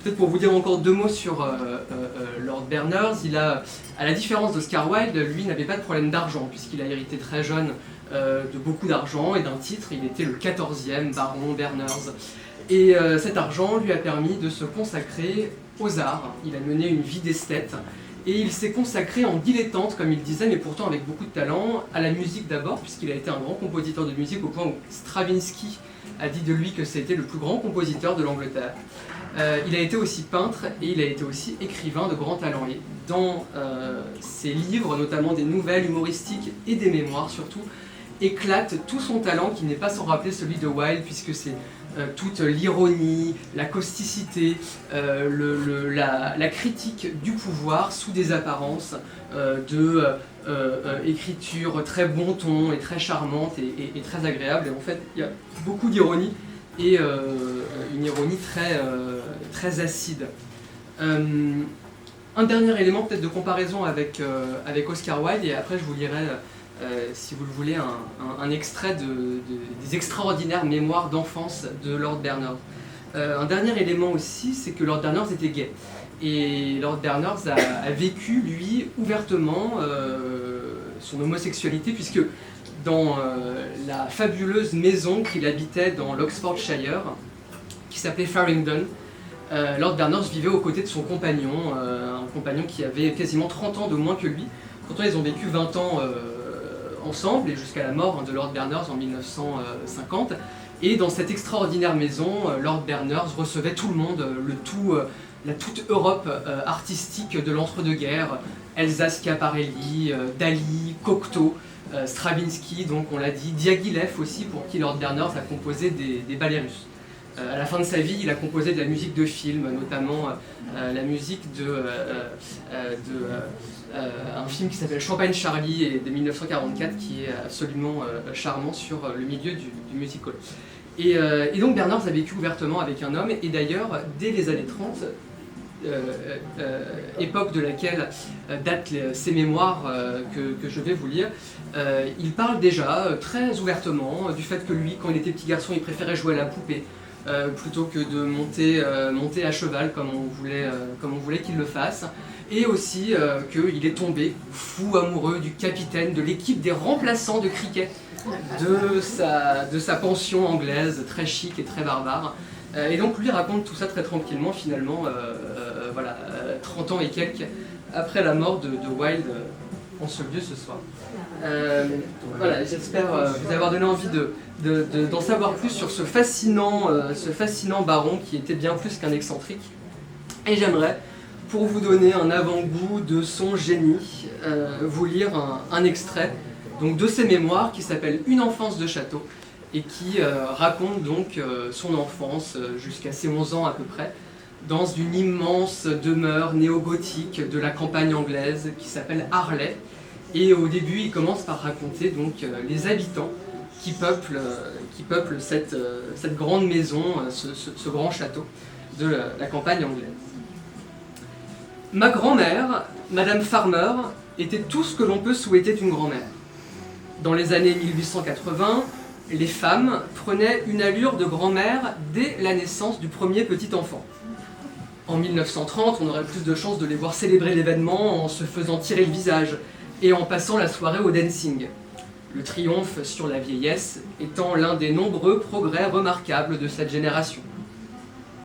Peut-être pour vous dire encore deux mots sur Lord Berners, à la différence d'Oscar Wilde, lui n'avait pas de problème d'argent, puisqu'il a hérité très jeune de beaucoup d'argent et d'un titre. Il était le 14e baron Berners. Et cet argent lui a permis de se consacrer aux arts. Il a mené une vie d'esthète. Et il s'est consacré en dilettante, comme il disait, mais pourtant avec beaucoup de talent, à la musique d'abord, puisqu'il a été un grand compositeur de musique, au point où Stravinsky a dit de lui que c'était le plus grand compositeur de l'Angleterre. Il a été aussi peintre et il a été aussi écrivain de grand talent. Et dans ses livres, notamment des nouvelles humoristiques et des mémoires surtout, éclate tout son talent qui n'est pas sans rappeler celui de Wilde, puisque c'est toute l'ironie, la causticité, la critique du pouvoir sous des apparences écriture très bon ton et très charmante et très agréable. Et en fait, il y a beaucoup d'ironie et une ironie très acide. Un dernier élément peut-être de comparaison avec Oscar Wilde, et après je vous lirai, si vous le voulez, un extrait des extraordinaires mémoires d'enfance de Lord Berners. Un dernier élément aussi, c'est que Lord Berners était gay. Et Lord Berners a vécu, lui, ouvertement son homosexualité, puisque dans la fabuleuse maison qu'il habitait dans l'Oxfordshire, qui s'appelait Farringdon, Lord Berners vivait aux côtés de son compagnon, un compagnon qui avait quasiment 30 ans de moins que lui. Pourtant, ils ont vécu 20 ans ensemble, et jusqu'à la mort de Lord Berners en 1950. Et dans cette extraordinaire maison, Lord Berners recevait tout le monde, la toute Europe artistique de l'entre-deux-guerres, Elsa Schiaparelli, Dali, Cocteau, Stravinsky, donc on l'a dit, Diaghilev aussi, pour qui Lord Berners a composé des ballets russes. À la fin de sa vie, il a composé de la musique de film, notamment la musique un film qui s'appelle Champagne Charlie et de 1944, qui est absolument charmant sur le milieu du musical. Et donc Berners a vécu ouvertement avec un homme, et d'ailleurs, dès les années 30, époque de laquelle datent ces mémoires que je vais vous lire, il parle déjà très ouvertement du fait que lui, quand il était petit garçon, il préférait jouer à la poupée, plutôt que de monter à cheval comme on voulait qu'il le fasse, et aussi qu'il est tombé fou amoureux du capitaine de l'équipe des remplaçants de cricket de sa pension anglaise, très chic et très barbare. Et donc lui raconte tout ça très tranquillement, finalement, 30 ans et quelques après la mort de Wilde en ce lieu ce soir. Voilà, j'espère vous avoir donné envie d'en savoir plus sur ce fascinant baron qui était bien plus qu'un excentrique. Et j'aimerais, pour vous donner un avant-goût de son génie, vous lire un extrait donc, de ses mémoires qui s'appelle « Une enfance de château » et qui raconte donc son enfance jusqu'à ses 11 ans à peu près, dans une immense demeure néo-gothique de la campagne anglaise qui s'appelle Harley. Et au début, il commence par raconter donc les habitants qui peuplent cette grande maison, ce grand château de la campagne anglaise. Ma grand-mère, Madame Farmer, était tout ce que l'on peut souhaiter d'une grand-mère. Dans les années 1880, les femmes prenaient une allure de grand-mère dès la naissance du premier petit enfant. En 1930, on aurait plus de chances de les voir célébrer l'événement en se faisant tirer le visage et en passant la soirée au dancing. Le triomphe sur la vieillesse étant l'un des nombreux progrès remarquables de cette génération.